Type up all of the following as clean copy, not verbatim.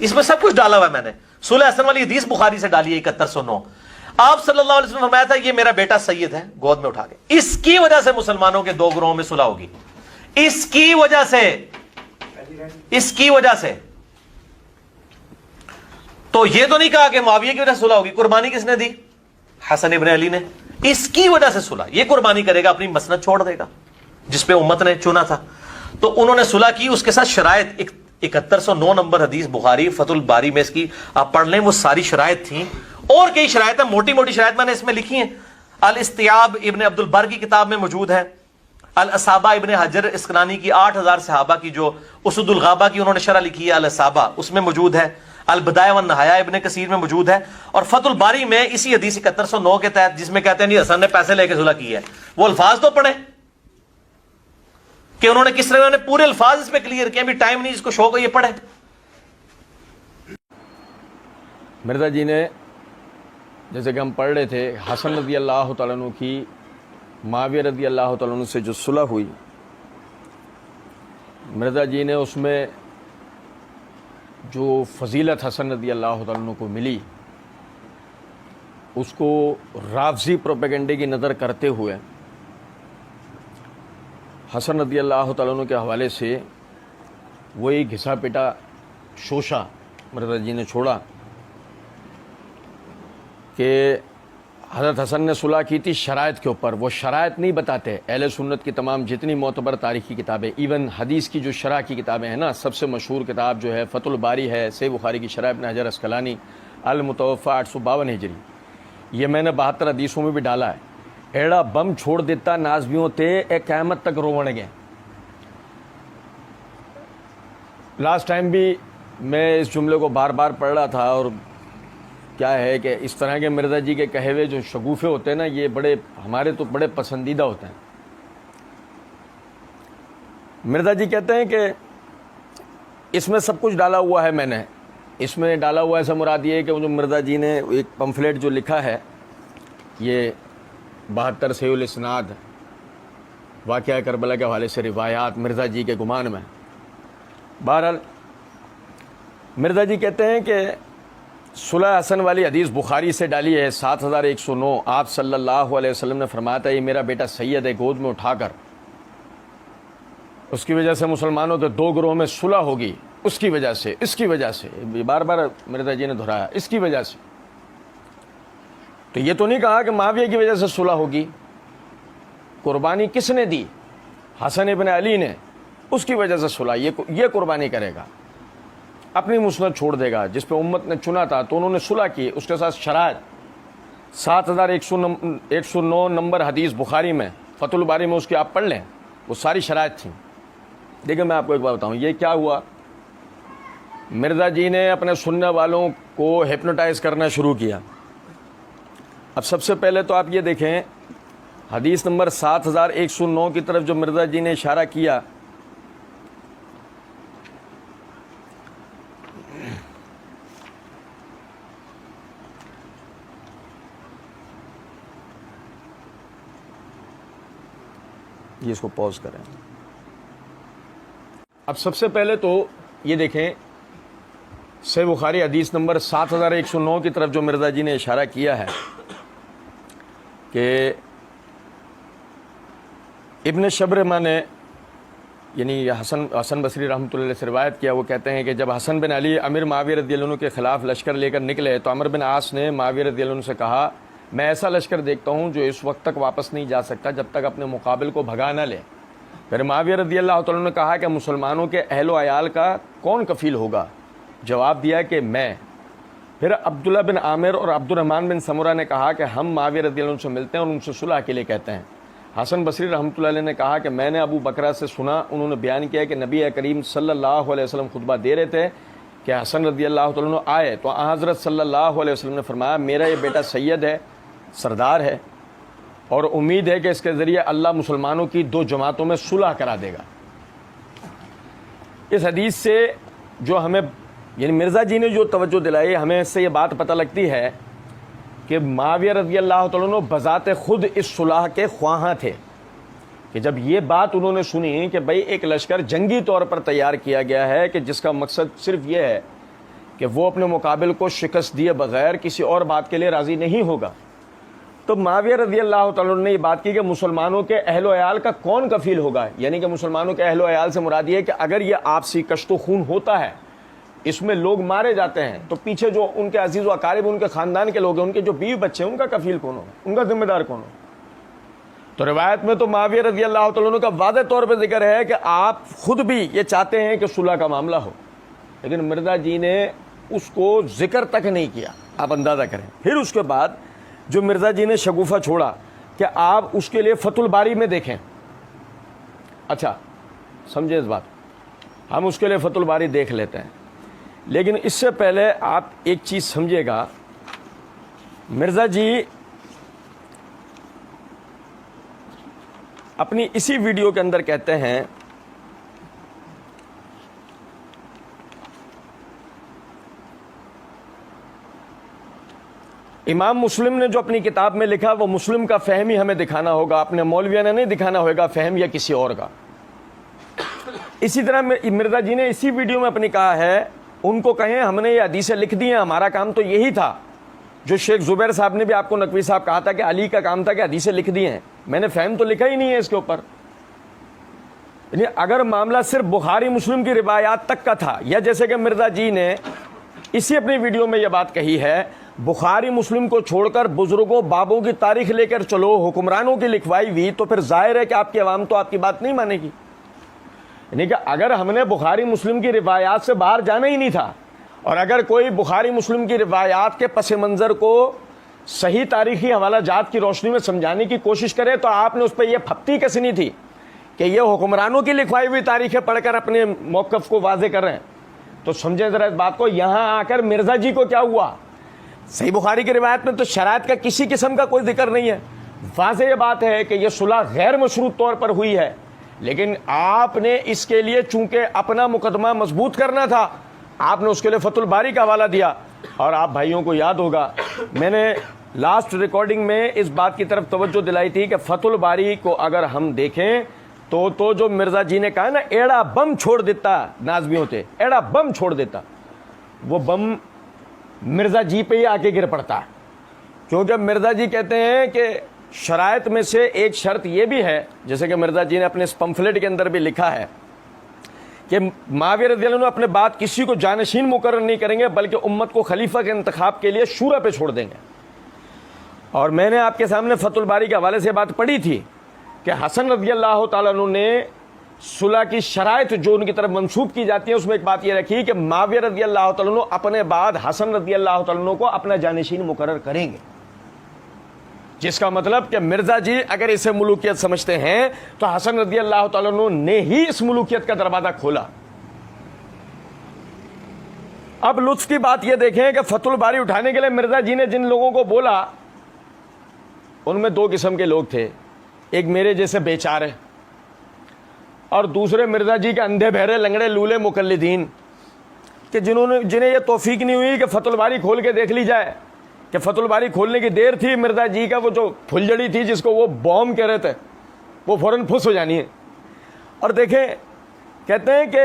اس میں سب کچھ ڈالا ہوا ہے میں نے. صلح حسن والی حدیث بخاری سے ڈالی ہے 7109. آپ صلی اللہ علیہ وسلم نے فرمایا تھا یہ میرا بیٹا سید ہے, گود میں اٹھا کے. اس کی وجہ سے مسلمانوں کے 2 گروہوں میں صلح ہوگی, اس کی وجہ سے, اس کی وجہ سے. تو یہ تو نہیں کہا کہ معاویہ کی وجہ سے صلح ہوگی. قربانی کس نے دی؟ حسن ابن علی نے. اس کی وجہ سے صلح, یہ قربانی کرے گا, اپنی مسند چھوڑ دے گا جس پہ امت نے چنا تھا. تو انہوں نے صلح کی, اس کے ساتھ شرائط 7109 نمبر حدیث بخاری فتح الباری میں اس کی آپ پڑھ لیں, وہ ساری شرائط تھیں. اور کئی شرائط ہیں, موٹی موٹی شرائط میں نے اس میں لکھی ہیں. الاستیاب ابن عبد البر کی کتاب میں موجود ہے. الاصابہ ابن حجر اسقلانی کی 8000 صحابہ کی جو اسد الغابہ کی انہوں نے شرح لکھی ہے الاصابہ, اس میں موجود ہے. البدایہ والنہایہ ابن کثیر میں موجود ہے. اور فتح الباری میں اسی حدیث 7109 کے تحت جس میں کہتے ہیں نہیں حسن نے پیسے لے کے صلح کی ہے, وہ الفاظ تو پڑھیں کہ انہوں نے کس طرح, انہوں نے پورے الفاظ اس میں کلیئر کیے. ابھی ٹائم نہیں, جس کو شوق ہو یہ پڑھے. مرزا جی نے جیسے کہ ہم پڑھ رہے تھے حسن رضی اللہ تعالیٰ عنہ کی معاویہ رضی اللہ تعالیٰ عنہ سے جو صلح ہوئی, مرزا جی نے اس میں جو فضیلت حسن رضی اللہ تعالیٰ عنہ کو ملی اس کو رافضی پروپیگنڈے کی نظر کرتے ہوئے حسن رضی اللہ تعالیٰ عنہ کے حوالے سے وہی گھسا پیٹا شوشہ مرزا جی نے چھوڑا کہ حضرت حسن نے صلح کی تھی شرائط کے اوپر. وہ شرائط نہیں بتاتے. اہل سنت کی تمام جتنی معتبر تاریخی کتابیں, ایون حدیث کی جو شرح کی کتابیں ہیں نا, سب سے مشہور کتاب جو ہے فتح الباری ہے, صحیح بخاری کی شرح ابن حجر اسقلانی, المتوفی 852 ہجری, یہ میں نے 72 حدیثوں میں بھی ڈالا ہے. ایڑا بم چھوڑ دیتا نازبیوں تے اے قیامت تک رونے گئے. لاسٹ ٹائم بھی میں اس جملے کو بار بار پڑھ رہا تھا, اور کیا ہے کہ اس طرح کے مرزا جی کے کہے ہوئے جو شگوفے ہوتے ہیں نا, یہ بڑے ہمارے تو بڑے پسندیدہ ہوتے ہیں. مرزا جی کہتے ہیں کہ اس میں سب کچھ ڈالا ہوا ہے, میں نے اس میں ڈالا ہوا ہے سے مراد یہ ہے کہ جو مرزا جی نے ایک پمفلیٹ جو لکھا ہے, یہ 72 صحیح الاسناد واقعہ کربلا کے حوالے سے روایات مرزا جی کے گمان میں. بہرحال مرزا جی کہتے ہیں کہ صلح حسن والی حدیث بخاری سے ڈالی ہے 7109. آپ صلی اللہ علیہ وسلم نے فرمایا تھا یہ میرا بیٹا سید ہے, گود میں اٹھا کر. اس کی وجہ سے مسلمانوں کے 2 گروہوں میں صلح ہوگی, اس کی وجہ سے, اس کی وجہ سے, بار بار مرزا جی نے دہرایا اس کی وجہ سے. تو یہ تو نہیں کہا کہ معاویہ کی وجہ سے صلح ہوگی. قربانی کس نے دی؟ حسن ابن علی نے, اس کی وجہ سے صلح, یہ قربانی کرے گا, اپنی مسند چھوڑ دے گا جس پہ امت نے چنا تھا. تو انہوں نے صلح کی, اس کے ساتھ شرائط 7109 نمبر حدیث بخاری میں فتح الباری میں, اس کی آپ پڑھ لیں, وہ ساری شرائط تھیں. دیکھیں میں آپ کو ایک بات بتاؤں, یہ کیا ہوا, مرزا جی نے اپنے سننے والوں کو ہپنوٹائز کرنا شروع کیا. اب سب سے پہلے تو آپ یہ دیکھیں حدیث نمبر 7109 کی طرف جو مرزا جی نے اشارہ کیا, یہ اس کو پوز کریں. اب سب سے پہلے تو یہ دیکھیں صحیح بخاری حدیث نمبر 7109 کی طرف جو مرزا جی نے اشارہ کیا ہے کہ ابن شبرمہ نے, یعنی حسن بصری رحمۃ اللہ علیہ سے روایت کیا, وہ کہتے ہیں کہ جب حسن بن علی امیر معاویہ رضی اللہ عنہ کے خلاف لشکر لے کر نکلے تو عمرو بن عاص نے معاویہ رضی اللہ عنہ سے کہا میں ایسا لشکر دیکھتا ہوں جو اس وقت تک واپس نہیں جا سکتا جب تک اپنے مقابل کو بھگا نہ لے. پھر معاویہ رضی اللہ تعالیٰ نے کہا کہ مسلمانوں کے اہل و عیال کا کون کفیل ہوگا؟ جواب دیا کہ میں. پھر عبداللہ بن عامر اور عبد الرحمن بن سمرہ نے کہا کہ ہم معاویہ رضی اللہ عنہ سے ملتے ہیں اور ان سے صلح کے لیے کہتے ہیں. حسن بصری رحمۃ اللہ علیہ نے کہا کہ میں نے ابو بکرہ سے سنا, انہوں نے بیان کیا کہ نبی کریم صلی اللہ علیہ وسلم خطبہ دے رہے تھے کہ حسن رضی اللہ تعالیٰ عنہ آئے تو حضرت صلی اللہ علیہ وسلم نے فرمایا میرا یہ بیٹا سید ہے, سردار ہے, اور امید ہے کہ اس کے ذریعے اللہ مسلمانوں کی 2 جماعتوں میں صلح کرا دے گا. اس حدیث سے جو ہمیں یعنی مرزا جی نے جو توجہ دلائی, ہمیں اس سے یہ بات پتہ لگتی ہے کہ معاویہ رضی اللہ تعالیٰ عنہ بذات خود اس صلح کے خواہاں تھے کہ جب یہ بات انہوں نے سنی کہ بھئی ایک لشکر جنگی طور پر تیار کیا گیا ہے کہ جس کا مقصد صرف یہ ہے کہ وہ اپنے مقابل کو شکست دیے بغیر کسی اور بات کے لیے راضی نہیں ہوگا. تو معاویہ رضی اللہ تعالیٰ عنہ نے یہ بات کی کہ مسلمانوں کے اہل و عیال کا کون کفیل ہوگا, یعنی کہ مسلمانوں کے اہل و عیال سے مراد یہ ہے کہ اگر یہ آپسی کشت و خون ہوتا ہے, اس میں لوگ مارے جاتے ہیں, تو پیچھے جو ان کے عزیز و اقارب, ان کے خاندان کے لوگ ہیں, ان کے جو بیوی بچے ہیں, ان کا کفیل کون ہو, ان کا ذمہ دار کون ہو. تو روایت میں تو معاویہ رضی اللہ تعالیٰ عنہ کا واضح طور پہ ذکر ہے کہ آپ خود بھی یہ چاہتے ہیں کہ صلح کا معاملہ ہو, لیکن مرزا جی نے اس کو ذکر تک نہیں کیا. آپ اندازہ کریں. پھر اس کے بعد جو مرزا جی نے شگوفہ چھوڑا کہ آپ اس کے لیے فتح الباری میں دیکھیں. اچھا سمجھے اس بات, ہم اس کے لیے فتح الباری دیکھ لیتے ہیں, لیکن اس سے پہلے آپ ایک چیز سمجھے گا. مرزا جی اپنی اسی ویڈیو کے اندر کہتے ہیں امام مسلم نے جو اپنی کتاب میں لکھا وہ مسلم کا فہم ہی ہمیں دکھانا ہوگا, اپنے مولویہ نے نہیں دکھانا ہوگا فہم یا کسی اور کا. اسی طرح مرزا جی نے اسی ویڈیو میں اپنی کہا ہے, ان کو کہیں ہم نے یہ حدیثیں لکھ دی ہیں, ہمارا کام تو یہی تھا. جو شیخ زبیر صاحب نے بھی آپ کو نقوی صاحب کہا تھا کہ علی کا کام تھا کہ حدیثیں لکھ دی ہیں, میں نے فہم تو لکھا ہی نہیں ہے اس کے اوپر. یعنی اگر معاملہ صرف بخاری مسلم کی روایات تک کا تھا, یا جیسے کہ مرزا جی نے اسی اپنی ویڈیو میں یہ بات کہی ہے, بخاری مسلم کو چھوڑ کر بزرگوں بابوں کی تاریخ لے کر چلو, حکمرانوں کی لکھوائی ہوئی, تو پھر ظاہر ہے کہ آپ کی عوام تو آپ کی بات نہیں مانے گی. یعنی کہ اگر ہم نے بخاری مسلم کی روایات سے باہر جانا ہی نہیں تھا, اور اگر کوئی بخاری مسلم کی روایات کے پس منظر کو صحیح تاریخی حوالہ جات کی روشنی میں سمجھانے کی کوشش کرے, تو آپ نے اس پہ یہ پھپتی کسنی تھی کہ یہ حکمرانوں کی لکھوائی ہوئی تاریخیں پڑھ کر اپنے موقف کو واضح کر رہے ہیں. تو سمجھیں ذرا اس بات کو. یہاں آ کر مرزا جی کو کیا ہوا, صحیح بخاری کی روایت میں تو شرائط کا کسی قسم کا کوئی ذکر نہیں ہے. واضح یہ بات ہے کہ یہ صلح غیر مشروط طور پر ہوئی ہے, لیکن آپ نے اس کے لیے چونکہ اپنا مقدمہ مضبوط کرنا تھا, آپ نے اس کے لیے فتح الباری کا حوالہ دیا. اور آپ بھائیوں کو یاد ہوگا میں نے لاسٹ ریکارڈنگ میں اس بات کی طرف توجہ دلائی تھی کہ فتح الباری کو اگر ہم دیکھیں تو جو مرزا جی نے کہا نا ایڑا بم چھوڑ دیتا, نازمی ہوتے ایڑا بم چھوڑ دیتا, وہ بم مرزا جی پہ ہی آ کے گر پڑتا ہے. کیونکہ مرزا جی کہتے ہیں کہ شرائط میں سے ایک شرط یہ بھی ہے, جیسے کہ مرزا جی نے اپنے اس پمفلٹ کے اندر بھی لکھا ہے کہ معاویہ رضی اللہ عنہ اپنے بعد کسی کو جانشین مقرر نہیں کریں گے, بلکہ امت کو خلیفہ کے انتخاب کے لیے شورا پہ چھوڑ دیں گے. اور میں نے آپ کے سامنے فتح الباری کے حوالے سے بات پڑھی تھی کہ حسن رضی اللہ تعالیٰ عنہ نے صلح کی شرائط جو ان کی طرف منسوب کی جاتی ہے, اس میں ایک بات یہ رکھی کہ معاویہ رضی اللہ تعالیٰ عنہ اپنے بعد حسن رضی اللہ تعالیٰ عنہ کو اپنا جانشین مقرر کریں گے. جس کا مطلب کہ مرزا جی اگر اسے ملوکیت سمجھتے ہیں تو حسن رضی اللہ تعالیٰ عنہ نے ہی اس ملوکیت کا دروازہ کھولا. اب لطف کی بات یہ دیکھیں کہ فتح الباری اٹھانے کے لیے مرزا جی نے جن لوگوں کو بولا ان میں دو قسم کے لوگ تھے, ایک میرے جیسے بیچارے اور دوسرے مرزا جی کے اندھے بہرے لنگڑے لولے مقلدین, کہ جنہیں یہ توفیق نہیں ہوئی کہ فتح الباری کھول کے دیکھ لی جائے. کہ فتح الباری کھولنے کی دیر تھی, مرزا جی کا وہ جو پھلجڑی تھی جس کو وہ بوم کہہ رہے تھے وہ فوراً پھس ہو جانی ہے. اور دیکھیں کہتے ہیں کہ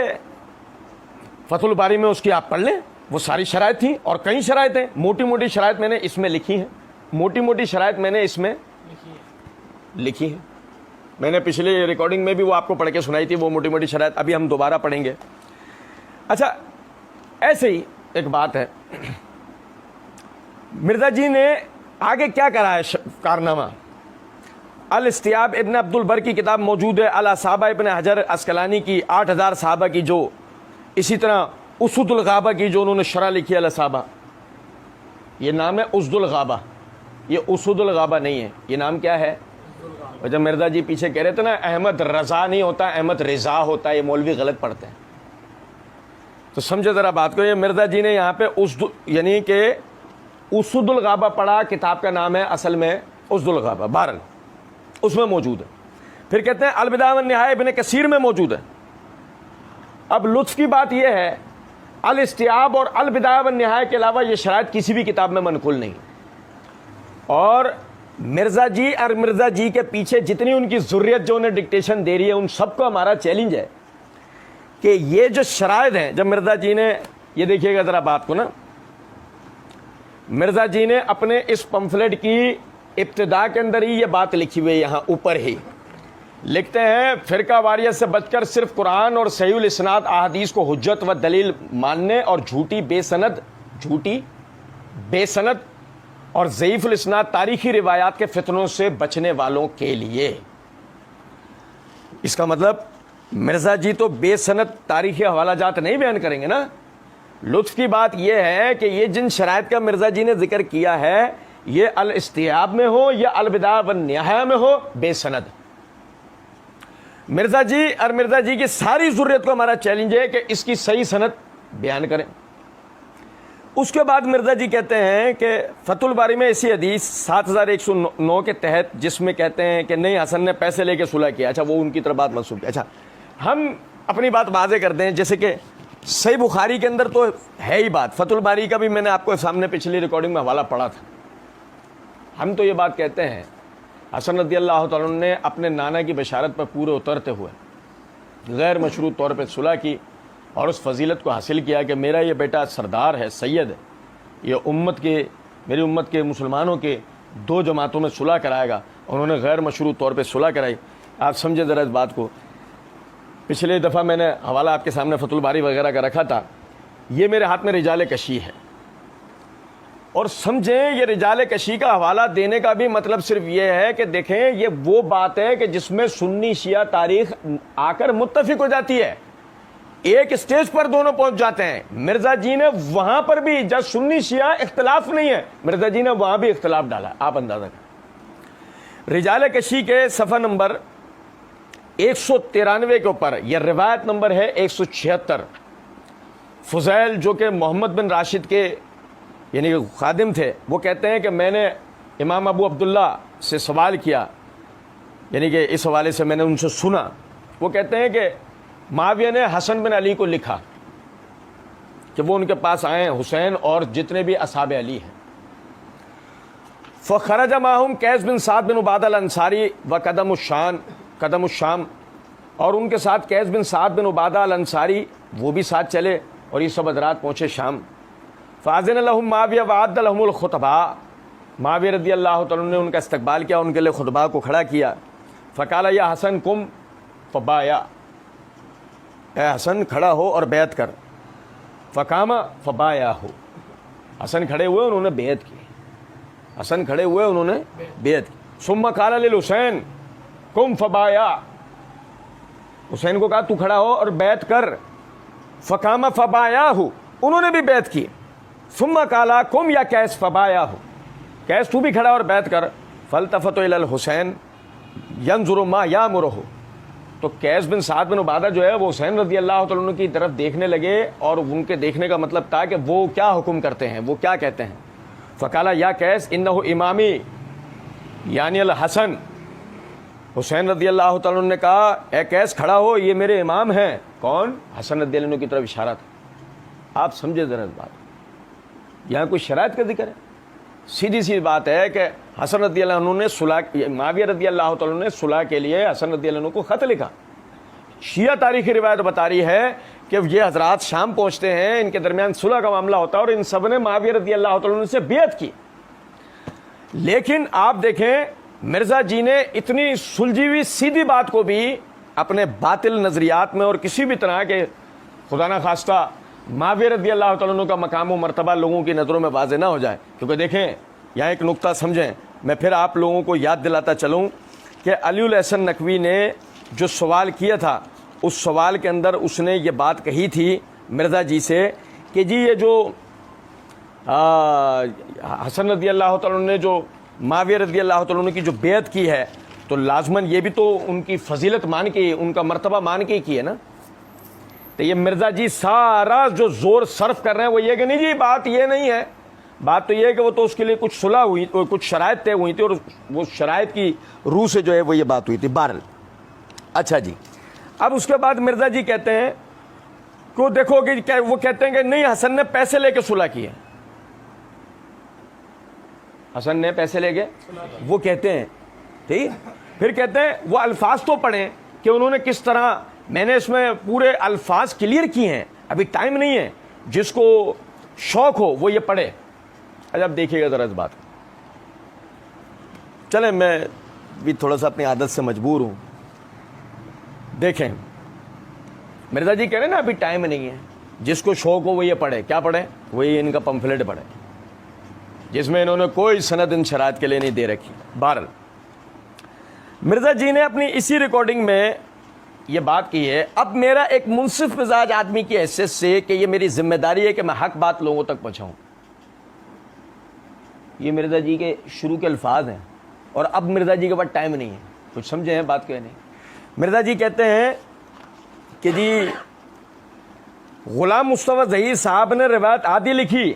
فتح الباری میں اس کی آپ پڑھ لیں, وہ ساری شرائط تھیں, اور کئی شرائط ہیں, موٹی موٹی شرائط میں نے اس میں لکھی ہیں, موٹی موٹی شرائط میں نے اس میں لکھی ہے. میں نے پچھلے ریکارڈنگ میں بھی وہ آپ کو پڑھ کے سنائی تھی, وہ موٹی موٹی شرائط ابھی ہم دوبارہ پڑھیں گے. اچھا ایسے ہی ایک بات ہے, مرزا جی نے آگے کیا کرا ہے کارنامہ. الاستیاب ابن عبد البر کی کتاب موجود ہے, الاصابہ ابن حجر اسقلانی کی 8000 صحابہ کی, جو اسی طرح اسد الغابہ کی جو انہوں نے شرح لکھی ہے الاصابہ. یہ نام ہے اسد الغابہ, یہ اسد الغابہ نہیں ہے, یہ نام کیا ہے. جب مرزا جی پیچھے کہہ رہے تھے نا احمد رضا نہیں ہوتا, احمد رضا ہوتا ہے, یہ مولوی غلط پڑھتے ہیں. تو سمجھے ذرا بات کو, یہ مرزا جی نے یہاں پہ یعنی کہ اسد الغابہ پڑھا, کتاب کا نام ہے اصل میں اسد الغابہ, بہرحال اس میں موجود ہے. پھر کہتے ہیں البدایہ والنہایہ ابن کثیر میں موجود ہے. اب لطف کی بات یہ ہے الاستیاب اور البدایہ والنہایہ کے علاوہ یہ شرائط کسی بھی کتاب میں منقول نہیں. اور مرزا جی اور مرزا جی کے پیچھے جتنی ان کی ذریت جو انہیں ڈکٹیشن دے رہی ہے, ان سب کو ہمارا چیلنج ہے کہ یہ جو شرائط ہیں, جب مرزا جی نے یہ دیکھیے گا ذرا بات کو نا، مرزا جی نے اپنے اس پمفلٹ کی ابتدا کے اندر ہی یہ بات لکھی ہوئی ہے، یہاں اوپر ہی لکھتے ہیں فرقہ واریت سے بچ کر صرف قرآن اور صحیح الاسناد احادیث کو حجت و دلیل ماننے اور جھوٹی بے سند اور ضعیف الاسناد تاریخی روایات کے فتنوں سے بچنے والوں کے لیے۔ اس کا مطلب مرزا جی تو بے سند تاریخی حوالہ جات نہیں بیان کریں گے نا۔ لطف کی بات یہ ہے کہ یہ جن شرائط کا مرزا جی نے ذکر کیا ہے یہ الاستیعاب میں ہو یا البدایہ والنہایہ میں ہو، بے سند۔ مرزا جی اور مرزا جی کی ساری ضروریت کو ہمارا چیلنج ہے کہ اس کی صحیح سند بیان کریں۔ اس کے بعد مرزا جی کہتے ہیں کہ فتح الباری میں ایسی حدیث 7109 کے تحت جس میں کہتے ہیں کہ نہیں حسن نے پیسے لے کے صلح کیا، اچھا وہ ان کی طرف بات منسوخ کی۔ اچھا ہم اپنی بات واضح کر دیں، جیسے کہ صحیح بخاری کے اندر تو ہے ہی بات، فتح الباری کا بھی میں نے آپ کو سامنے پچھلی ریکارڈنگ میں حوالہ پڑھا تھا۔ ہم تو یہ بات کہتے ہیں حسن رضی اللہ تعالیٰ عنہ نے اپنے نانا کی بشارت پر پورے اترتے ہوئے غیر مشروط طور پہ صلح کی اور اس فضیلت کو حاصل کیا کہ میرا یہ بیٹا سردار ہے، سید ہے، یہ میری امت کے مسلمانوں کے دو جماعتوں میں صلح کرائے گا۔ انہوں نے غیر مشروط طور پہ صلح کرائی۔ آپ سمجھے ذرا اس بات کو، پچھلے دفعہ میں نے حوالہ آپ کے سامنے فتح الباری وغیرہ کا رکھا تھا، یہ میرے ہاتھ میں رجال کشی ہے، اور سمجھیں یہ رجال کشی کا حوالہ دینے کا بھی مطلب صرف یہ ہے کہ دیکھیں یہ وہ بات ہے کہ جس میں سنی شیعہ تاریخ آ کر متفق ہو جاتی ہے، ایک اسٹیج پر دونوں پہنچ جاتے ہیں۔ مرزا جی نے وہاں پر بھی جب سنی شیعہ اختلاف نہیں ہے، مرزا جی نے وہاں بھی اختلاف ڈالا، آپ اندازہ کریں۔ رجال کشی کے صفحہ نمبر 193 کے اوپر یہ روایت نمبر ہے 176۔ فضیل جو کہ محمد بن راشد کے یعنی کہ خادم تھے، وہ کہتے ہیں کہ میں نے امام ابو عبداللہ سے سوال کیا، یعنی کہ اس حوالے سے میں نے ان سے سنا، وہ کہتے ہیں کہ معاویہ نے حسن بن علی کو لکھا کہ وہ ان کے پاس آئیں، حسین اور جتنے بھی اصحاب علی ہیں۔ فخرج معہم قیس بن سعد بن عبادہ الانصاری و قدم الشام، اور ان کے ساتھ قیس بن سعد بن عبادہ الانصاری وہ بھی ساتھ چلے، اور یہ سب حضرات پہنچے شام۔ فاذن لهم معاویہ وعد لهم الخطباء، معاویہ رضی اللہ تعالیٰ نے ان کا استقبال کیا، ان کے لیے خطبہ کو کھڑا کیا۔ فقال یا حسن قم فبایا، اے حسن کھڑا ہو اور بیعت کر۔ فقام فبایا ہو، حسن کھڑے ہوئے انہوں نے بیعت کی، حسن کھڑے ہوئے انہوں نے بیعت کی۔ ثم قال للحسین قم فبایا، حسین کو کہا تو کھڑا ہو اور بیعت کر۔ فقام فبایا ہو، انہوں نے بھی بیعت کی۔ ثم قال قم یا قیس فبایا ہو، قیس تو بھی کھڑا اور بیعت کر۔ فالتفت الی الحسین ینظر ما یامرہ، تو قیس بن سعد بن عبادہ جو ہے وہ حسین رضی اللہ تعالیٰ عنہ کی طرف دیکھنے لگے، اور ان کے دیکھنے کا مطلب تھا کہ وہ کیا حکم کرتے ہیں، وہ کیا کہتے ہیں۔ فقال یا قیس انہ امامی یعنی الحسن، حسین رضی اللہ تعالیٰ عنہ نے کہا اے قیس کھڑا ہو، یہ میرے امام ہیں۔ کون؟ حسن رضی اللہ عنہ کی طرف اشارہ تھا۔ آپ سمجھے ذرا اس بات، یہاں کوئی شرائط کا ذکر ہے؟ سیدھی سی بات ہے کہ حسن رضی اللہ عنہ نے صلح، معاویہ رضی اللہ تعالیٰ نے صلح کے لیے حسن رضی اللہ عنہ کو خط لکھا۔ شیعہ تاریخی روایت بتا رہی ہے کہ یہ حضرات شام پہنچتے ہیں، ان کے درمیان صلح کا معاملہ ہوتا ہے، اور ان سب نے معاویہ رضی اللہ تعالیٰ عنہ سے بیعت کی۔ لیکن آپ دیکھیں مرزا جی نے اتنی سلجھی ہوئی سیدھی بات کو بھی اپنے باطل نظریات میں اور کسی بھی طرح کے خدا نہ خواستہ معاویہ رضی اللہ تعالیٰ عنہ کا مقام و مرتبہ لوگوں کی نظروں میں واضح نہ ہو جائے، کیونکہ دیکھیں یہاں ایک نقطہ سمجھیں، میں پھر آپ لوگوں کو یاد دلاتا چلوں کہ علی الاحسن نقوی نے جو سوال کیا تھا، اس سوال کے اندر اس نے یہ بات کہی تھی مرزا جی سے کہ جی یہ جو حسن رضی اللہ تعالیٰ عنہ نے جو معاویہ رضی اللہ تعالیٰ عنہ کی جو بیعت کی ہے، تو لازماً یہ بھی تو ان کی فضیلت مان کے، ان کا مرتبہ مان کے کی ہے نا۔ تو یہ مرزا جی سارا جو زور صرف کر رہے ہیں وہ یہ کہ نہیں جی بات یہ نہیں ہے، بات تو یہ ہے کہ وہ تو اس کے لیے کچھ صلح ہوئی، کچھ شرائط طے ہوئی تھی، اور وہ شرائط کی روح سے جو ہے وہ یہ بات ہوئی تھی۔ بہرحال اچھا جی، اب اس کے بعد مرزا جی کہتے ہیں کہ دیکھو کہ وہ کہتے ہیں کہ نہیں حسن نے پیسے لے کے صلح کی ہے، حسن نے پیسے لے کے، وہ کہتے ہیں ٹھیک، پھر کہتے ہیں وہ الفاظ تو پڑھیں کہ انہوں نے کس طرح، میں نے اس میں پورے الفاظ کلیئر کیے ہیں، ابھی ٹائم نہیں ہے، جس کو شوق ہو وہ یہ پڑھے. اچھا اب دیکھیے گا ذرا اس بات کو. چلیں میں بھی تھوڑا سا اپنی عادت سے مجبور ہوں. دیکھیں مرزا جی کہہ رہے ہیں نا ابھی ٹائم نہیں ہے, جس کو شوق ہو وہ یہ پڑھے. کیا پڑھے؟ وہی ان کا پمفلٹ پڑھے جس میں انہوں نے کوئی سند ان شرائط کے لیے نہیں دے رکھی. بہرحال مرزا جی نے اپنی اسی ریکارڈنگ میں یہ بات کی ہے. اب میرا ایک منصف مزاج آدمی کی حیثیت سے کہ یہ میری ذمہ داری ہے کہ میں حق بات لوگوں تک پہنچاؤں. یہ مرزا جی کے شروع کے الفاظ ہیں, اور اب مرزا جی کے پاس ٹائم نہیں ہے. کچھ سمجھے ہیں بات کہنے. مرزا جی کہتے ہیں کہ جی غلام مصطفیٰ ظہیر صاحب نے روایت آدھی لکھی,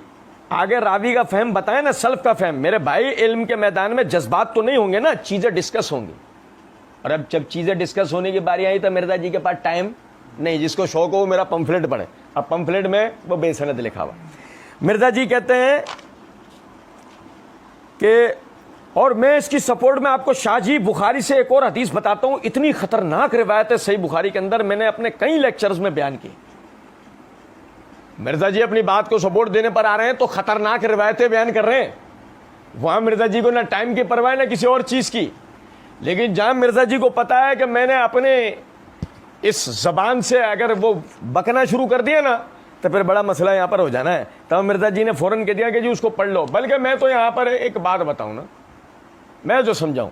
آگے راوی کا فہم بتائیں نا, سلف کا فہم. میرے بھائی علم کے میدان میں جذبات تو نہیں ہوں گے نا, چیزیں ڈسکس ہوں گی. اور اب جب چیزیں ڈسکس ہونے کی باری آئی تو مرزا جی کے پاس ٹائم نہیں. جس کو شوق ہو وہ میرا پمفلٹ پڑھے. اب پمفلٹ میں وہ بے سند لکھا ہوا. مرزا جی کہتے ہیں کہ اور میں اس کی سپورٹ میں آپ کو شاہ جی بخاری سے ایک اور حدیث بتاتا ہوں. اتنی خطرناک روایت ہے صحیح بخاری کے اندر, میں نے اپنے کئی لیکچرز میں بیان کی. مرزا جی اپنی بات کو سپورٹ دینے پر آ رہے ہیں تو خطرناک روایتیں بیان کر رہے ہیں. وہاں مرزا جی کو نہ ٹائم کی پرواہ نہ کسی اور چیز کی. لیکن جہاں مرزا جی کو پتا ہے کہ میں نے اپنے اس زبان سے اگر وہ بکنا شروع کر دیا نا تو پھر بڑا مسئلہ یہاں پر ہو جانا ہے. تب مرزا جی نے فوراً کہہ دیا کہ جی اس کو پڑھ لو. بلکہ میں تو یہاں پر ایک بات بتاؤں نا, میں جو سمجھاؤں,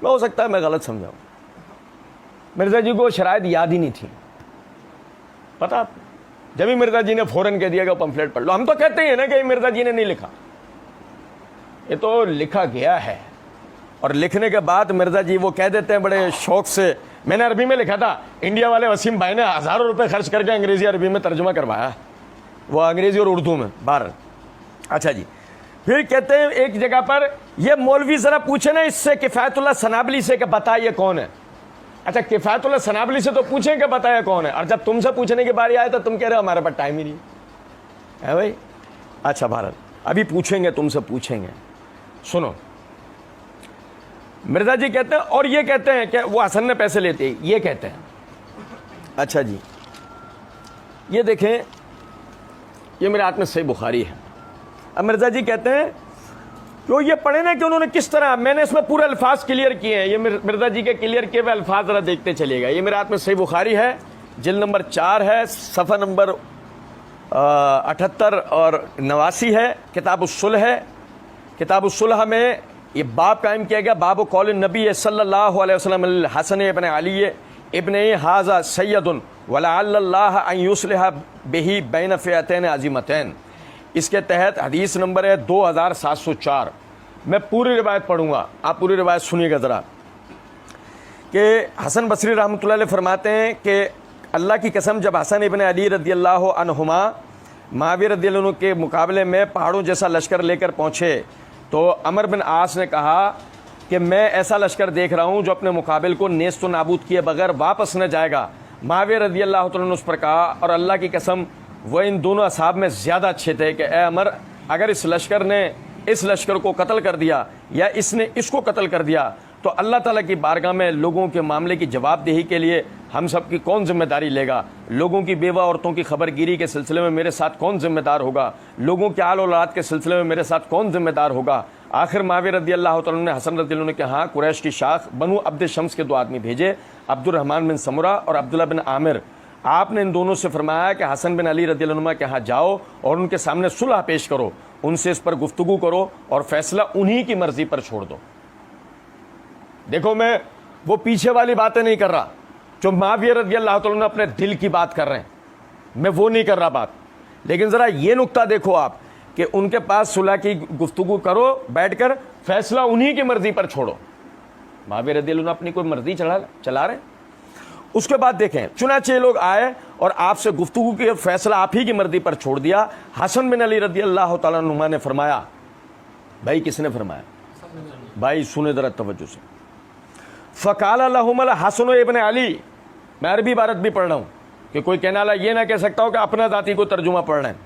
میں ہو سکتا ہے میں غلط سمجھاؤں. مرزا جی کو شرائط یاد ہی نہیں تھی. پتا جب ہی مرزا جی نے فوراً کہہ دیا کہ پمفلیٹ پڑھ لو. ہم تو کہتے ہیں نا کہ مرزا جی نے نہیں لکھا, یہ تو لکھا گیا ہے. اور لکھنے کے بعد مرزا جی وہ کہہ دیتے ہیں بڑے شوق سے, میں نے عربی میں لکھا تھا, انڈیا والے وسیم بھائی نے ہزاروں روپے خرچ کر کے انگریزی عربی میں ترجمہ کروایا, وہ انگریزی اور اردو میں باہر. اچھا جی, پھر کہتے ہیں ایک جگہ پر یہ مولوی ذرا پوچھے نا اس سے کفایت اللہ سنابلی سے کہ بتائیے کون ہے. اچھا کفایت اللہ سنابلی سے تو پوچھیں کہ بتائیے کون ہے, اور جب تم سے پوچھنے کی باری آئے تو تم کہہ رہے ہو ہمارے پاس ٹائم ہی نہیں ہے بھائی. اچھا بھارت ابھی پوچھیں گے, تم سے پوچھیں گے. سنو مرزا جی کہتے ہیں, اور یہ کہتے ہیں کہ وہ حسن نے پیسے لیتے ہیں, یہ کہتے ہیں. اچھا جی یہ دیکھیں, یہ میرے ہاتھ میں صحیح بخاری ہے. اب مرزا جی کہتے ہیں کہ یہ پڑھے نا کہ انہوں نے کس طرح, میں نے اس میں پورے الفاظ کلیئر کیے ہیں. یہ مرزا جی کے کلیئر کیے ہوئے الفاظ ذرا دیکھتے چلیے گا. یہ میرے ہاتھ میں صحیح بخاری ہے, جلد نمبر 4 ہے, صفحہ نمبر 78 اور 89 ہے. کتاب الصلح ہے. کتاب الصلح میں یہ باب قائم کیا گیا, باب قول النبی صلی اللہ علیہ وسلم الحسن ابن علی ابن ھذا سید ولعل اللہ ان یصلح بہ بین فئتین عظیمتین. اس کے تحت حدیث نمبر ہے 2704. میں پوری روایت پڑھوں گا, آپ پوری روایت سنیے گا ذرا. کہ حسن بصری رحمۃ اللہ علیہ فرماتے ہیں کہ اللہ کی قسم جب حسن ابن علی رضی اللہ عنہما معاویہ رضی اللہ عنہ کے مقابلے میں پہاڑوں جیسا لشکر لے کر پہنچے تو عمر بن عاص نے کہا کہ میں ایسا لشکر دیکھ رہا ہوں جو اپنے مقابل کو نیست و نابود کیے بغیر واپس نہ جائے گا. معاویہ رضی اللہ تعالیٰ نے اس پر کہا, اور اللہ کی قسم وہ ان دونوں اصحاب میں زیادہ اچھے تھے, کہ اے عمر اگر اس لشکر نے اس لشکر کو قتل کر دیا یا اس نے اس کو قتل کر دیا تو اللہ تعالیٰ کی بارگاہ میں لوگوں کے معاملے کی جواب دہی کے لیے ہم سب کی کون ذمہ داری لے گا؟ لوگوں کی بیوہ عورتوں کی خبر گیری کے سلسلے میں میرے ساتھ کون ذمہ دار ہوگا؟ لوگوں کے آل اولاد کے سلسلے میں میرے ساتھ کون ذمہ دار ہوگا؟ آخر معاویہ رضی اللہ تعالیٰ نے حسن رضی اللہ عنہ کے ہاں قریش کی شاخ بنو عبد شمس کے 2 آدمی بھیجے, عبد الرحمن بن سمرہ اور عبداللہ بن عامر. آپ نے ان دونوں سے فرمایا کہ حسن بن علی رضی اللہ عنہ کے ہاں جاؤ اور ان کے سامنے صلح پیش کرو, ان سے اس پر گفتگو کرو اور فیصلہ انہی کی مرضی پر چھوڑ دو. دیکھو میں وہ پیچھے والی باتیں نہیں کر رہا جو معاویہ رضی اللہ تعالیٰ عنہ اپنے دل کی بات کر رہے ہیں, میں وہ نہیں کر رہا بات. لیکن ذرا یہ نقطہ دیکھو آپ کہ ان کے پاس صلح کی گفتگو کرو بیٹھ کر, فیصلہ انہی کی مرضی پر چھوڑو. معاویہ رضی اللہ عنہ اپنی کوئی مرضی چلا رہے ہیں. اس کے بعد دیکھیں چنانچہ لوگ آئے اور آپ سے گفتگو کی, فیصلہ آپ ہی کی مرضی پر چھوڑ دیا. حسن بن علی رضی اللہ تعالیٰ عنہ نے فرمایا, بھائی کس نے فرمایا بھائی سنے ذرا توجہ سے, فقال لهم الحسن ابن علی. میں عربی عبارت بھی پڑھ رہا ہوں کہ کوئی کہنے والا یہ نہ کہہ سکتا ہو کہ اپنا ذاتی کو ترجمہ پڑھ رہے ہیں.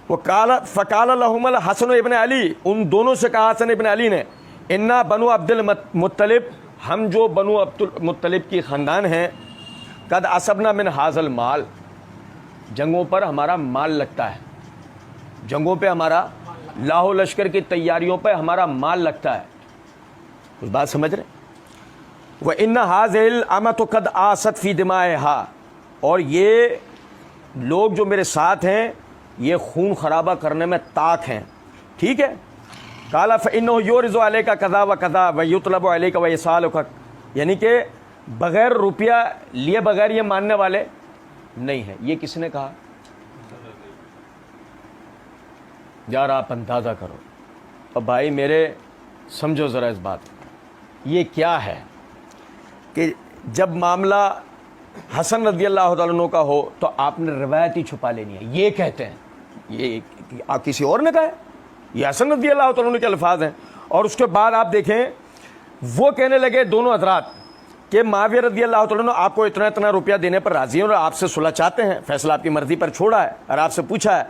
فقال لهم الحسن ابن علی, ان دونوں سے کہا حسن ابن علی نے, انا بنو عبد المطلب, ہم جو بنو عبد المطلب کی خاندان ہیں, قد اصبنا من هذا المال, جنگوں پر ہمارا مال لگتا ہے, جنگوں پہ ہمارا لاہو لشکر کی تیاریوں پہ ہمارا مال لگتا ہے. کچھ بات سمجھ رہے؟ وَإِنَّ هَٰذِهِ الْأَمَةُ قَدْ آسَتْ فِي دِمَائِهَا, اور یہ لوگ جو میرے ساتھ ہیں یہ خون خرابہ کرنے میں طاق ہیں. ٹھیک ہے. قَالَ فَإِنَّهُ يُورِزُ عَلَيْكَ كَذَا وَكَذَا وَيُطْلَبُ عَلَيْكَ وَيَسْأَلُكَ, یعنی کہ بغیر روپیہ لیے بغیر یہ ماننے والے نہیں ہیں. یہ کس نے کہا؟ یار آپ اندازہ کرو. اور بھائی میرے سمجھو ذرا اس بات, یہ کیا ہے کہ جب معاملہ حسن رضی اللہ تعالیٰ عنہ کا ہو تو آپ نے روایت ہی چھپا لینی ہے. یہ کہتے ہیں, یہ کسی اور نے کہا ہے, یہ حسن رضی اللہ تعالیٰ عنہ کے الفاظ ہیں. اور اس کے بعد آپ دیکھیں وہ کہنے لگے دونوں حضرات کہ معاویہ رضی اللہ تعالیٰ عنہ آپ کو اتنا اتنا روپیہ دینے پر راضی ہیں اور آپ سے صلح چاہتے ہیں, فیصلہ آپ کی مرضی پر چھوڑا ہے اور آپ سے پوچھا ہے.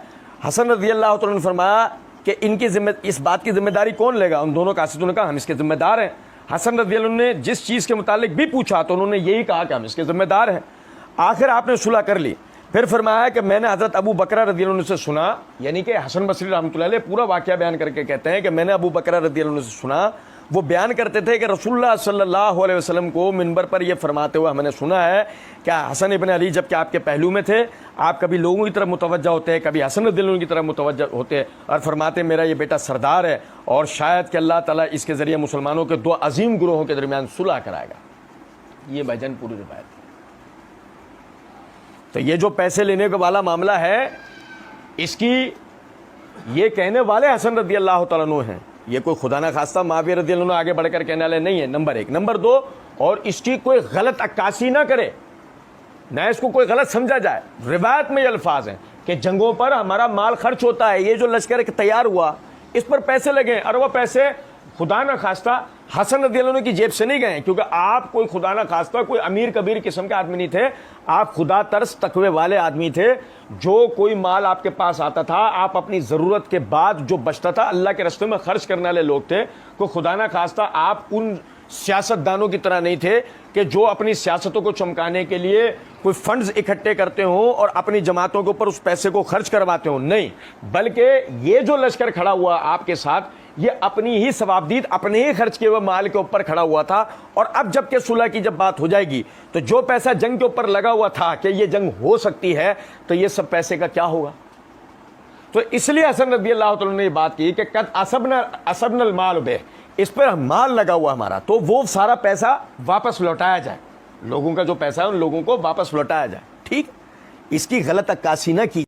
حسن رضی اللہ تعالیٰ عنہ نے فرمایا کہ ان کی اس بات کی ذمہ داری کون لے گا؟ ان دونوں قاصدوں نے کہا ہم اس کے ذمہ دار ہیں. حسن رضی اللہ عنہ نے جس چیز کے متعلق بھی پوچھا تو انہوں نے یہی کہا کہ ہم اس کے ذمہ دار ہیں. آخر آپ نے صلح کر لی. پھر فرمایا کہ میں نے حضرت ابو بکر رضی اللہ عنہ سے سنا, یعنی کہ حسن بصری رحمۃ اللہ علیہ پورا واقعہ بیان کر کے کہتے ہیں کہ میں نے ابو بکر رضی اللہ عنہ سے سنا, وہ بیان کرتے تھے کہ رسول اللہ صلی اللہ علیہ وسلم کو منبر پر یہ فرماتے ہوئے ہم نے سنا ہے کہ حسن ابن علی جب کہ آپ کے پہلو میں تھے آپ کبھی لوگوں کی طرف متوجہ ہوتے ہیں, کبھی حسن رضی اللہ عنہ کی طرف متوجہ ہوتے ہیں اور فرماتے میرا یہ بیٹا سردار ہے اور شاید کہ اللہ تعالیٰ اس کے ذریعے مسلمانوں کے دو عظیم گروہوں کے درمیان صلح کرائے گا. یہ بھجن پوری روایت ہے. تو یہ جو پیسے لینے کا والا معاملہ ہے اس کی یہ کہنے والے حسن رضی اللہ تعالیٰ عنہ ہیں, یہ کوئی خدا نہ خواستہ معاویہ رضی اللہ عنہ آگے بڑھ کر کہنے والے نہیں ہے. نمبر ایک. نمبر دو, اور اس کی کوئی غلط عکاسی نہ کرے, نہ اس کو کوئی غلط سمجھا جائے. روایت میں یہ الفاظ ہیں کہ جنگوں پر ہمارا مال خرچ ہوتا ہے, یہ جو لشکر تیار ہوا اس پر پیسے لگے اور وہ پیسے خدا نہ خواستہ حسن رضی اللہ عنہ کی جیب سے نہیں گئے, کیونکہ آپ کوئی خدا نہ خواستہ کوئی امیر کبیر قسم کے آدمی نہیں تھے, آپ خدا ترس تقوی والے آدمی تھے. جو کوئی مال آپ کے پاس آتا تھا آپ اپنی ضرورت کے بعد جو بچتا تھا اللہ کے راستے میں خرچ کرنے والے لوگ تھے. کوئی خدا نہ خواستہ آپ ان سیاست دانوں کی طرح نہیں تھے کہ جو اپنی سیاستوں کو چمکانے کے لیے کوئی فنڈز اکٹھے کرتے ہوں اور اپنی جماعتوں کے اوپر اس پیسے کو خرچ کرواتے ہوں. نہیں, بلکہ یہ جو لشکر کھڑا ہوا آپ کے ساتھ یہ اپنی ہی ثوابدید اپنے ہی خرچ کیے ہوئے مال کے اوپر کھڑا ہوا تھا. اور اب جب کہ صلح کی جب بات ہو جائے گی تو جو پیسہ جنگ کے اوپر لگا ہوا تھا کہ یہ جنگ ہو سکتی ہے تو یہ سب پیسے کا کیا ہوگا؟ تو اس لیے حسن رضی اللہ تعالیٰ نے یہ بات کی کہ قد اصبنا المال بہ, اس پر مال لگا ہوا ہمارا, تو وہ سارا پیسہ واپس لوٹایا جائے, لوگوں کا جو پیسہ ہے ان لوگوں کو واپس لوٹایا جائے. ٹھیک, اس کی غلط عکاسی نہ کی.